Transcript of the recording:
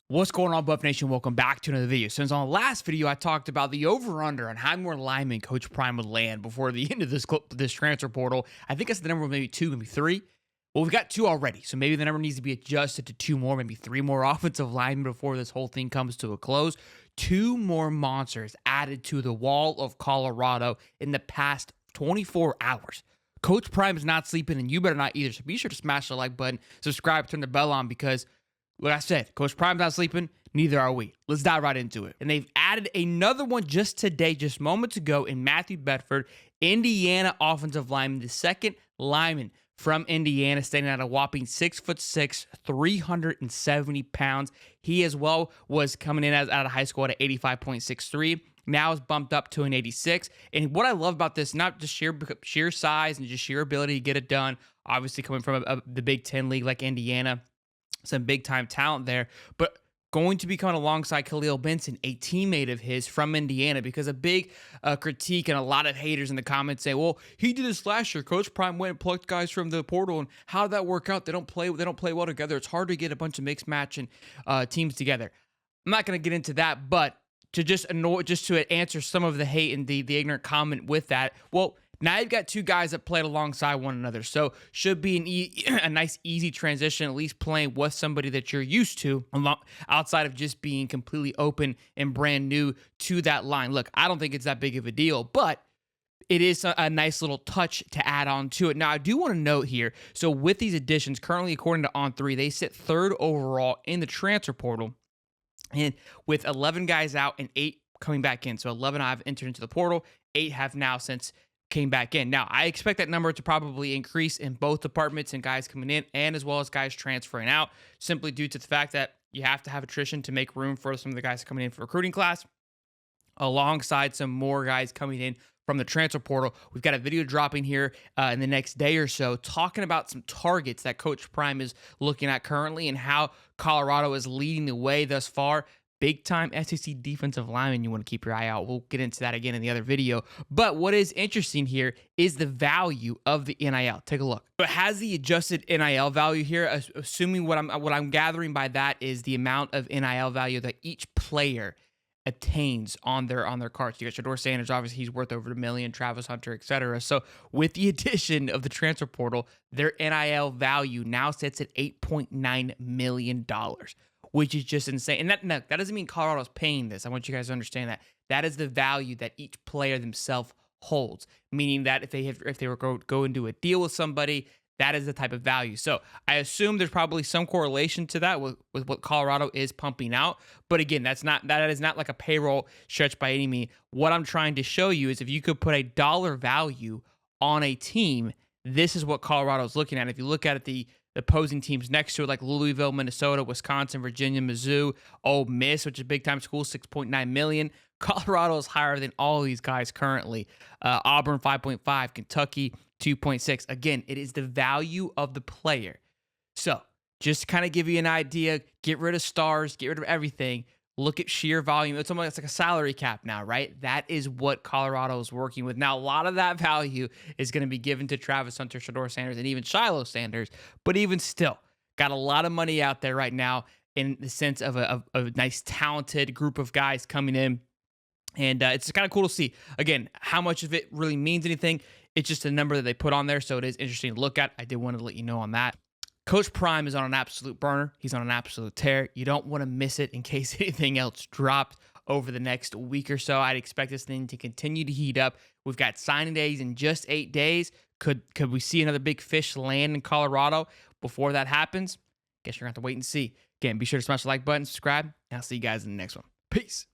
What's going on, Buff Nation? Welcome back to another video. Since on the last video, I talked about the over-under on how more linemen Coach Prime would land before the end of this transfer portal. I think it's the number of maybe two, maybe three. Well, we've got two already, so maybe the number needs to be adjusted to two more, maybe three more offensive linemen before this whole thing comes to a close. Two more monsters added to the wall of Colorado in the past 24 hours. Coach Prime is not sleeping, and you better not either. So be sure to smash the like button, subscribe, turn the bell on, because like I said, Coach Prime's not sleeping, neither are we. Let's dive right into it. And they've added another one just today, just moments ago, in Matthew Bedford, Indiana offensive lineman, the second lineman from Indiana, standing at a whopping 6'6", 370 pounds. He as well was coming in out of high school at an 85.63. Now is bumped up to an 86. And what I love about this, not just sheer size and just sheer ability to get it done, obviously coming from the Big Ten league like Indiana, some big-time talent there, but going to be coming alongside Khalil Benson, a teammate of his from Indiana, because a big critique and a lot of haters in the comments say, well, he did this last year. Coach Prime went and plucked guys from the portal, and how did that work out? They don't play well together. It's hard to get a bunch of mixed matching teams together. I'm not going to get into that, but to answer some of the hate and the ignorant comment with that, well, now you've got two guys that played alongside one another, so should be a nice, easy transition, at least playing with somebody that you're used to, outside of just being completely open and brand new to that line. Look, I don't think it's that big of a deal, but it is a nice little touch to add on to it. Now, I do want to note here, so with these additions, currently according to On3, they sit third overall in the transfer portal, and with 11 guys out and 8 coming back in. So 11 have entered into the portal, 8 have now since came back in. Now, I expect that number to probably increase in both departments and guys coming in and as well as guys transferring out, simply due to the fact that you have to have attrition to make room for some of the guys coming in for recruiting class, alongside some more guys coming in from the transfer portal. We've got a video dropping here in the next day or so talking about some targets that Coach Prime is looking at currently and how Colorado is leading the way thus far. Big-time SEC defensive lineman you want to keep your eye out. We'll get into that again in the other video. But what is interesting here is the value of the NIL. Take a look. So it has the adjusted NIL value here, assuming what I'm gathering by that is the amount of NIL value that each player attains on their cards. You got Shedeur Sanders, obviously he's worth over $1 million, Travis Hunter, etc. So with the addition of the transfer portal, their NIL value now sits at $8.9 million, which is just insane. And that doesn't mean Colorado's paying this. I want you guys to understand that. That is the value that each player themselves holds, meaning that if they were go into a deal with somebody, that is the type of value. So I assume there's probably some correlation to that with what Colorado is pumping out. But again, that is not like a payroll stretch by any means. What I'm trying to show you is if you could put a dollar value on a team, this is what Colorado's looking at. If you look at it, the opposing teams next to it, like Louisville, Minnesota, Wisconsin, Virginia, Mizzou, Ole Miss, which is a big-time school, $6.9 million. Colorado is higher than all these guys currently. Auburn, 5.5, Kentucky, 2.6. Again, it is the value of the player. So just to kind of give you an idea, get rid of stars, get rid of everything. Look at sheer volume. It's almost like a salary cap now, right? That is what Colorado is working with. Now, a lot of that value is going to be given to Travis Hunter, Shedeur Sanders, and even Shiloh Sanders. But even still, got a lot of money out there right now in the sense of a nice, talented group of guys coming in. And it's kind of cool to see, again, how much of it really means anything. It's just a number that they put on there, so it is interesting to look at. I did want to let you know on that. Coach Prime is on an absolute burner. He's on an absolute tear. You don't want to miss it in case anything else drops over the next week or so. I'd expect this thing to continue to heat up. We've got signing days in just 8 days. Could we see another big fish land in Colorado before that happens? Guess you're going to have to wait and see. Again, be sure to smash the like button, subscribe, and I'll see you guys in the next one. Peace.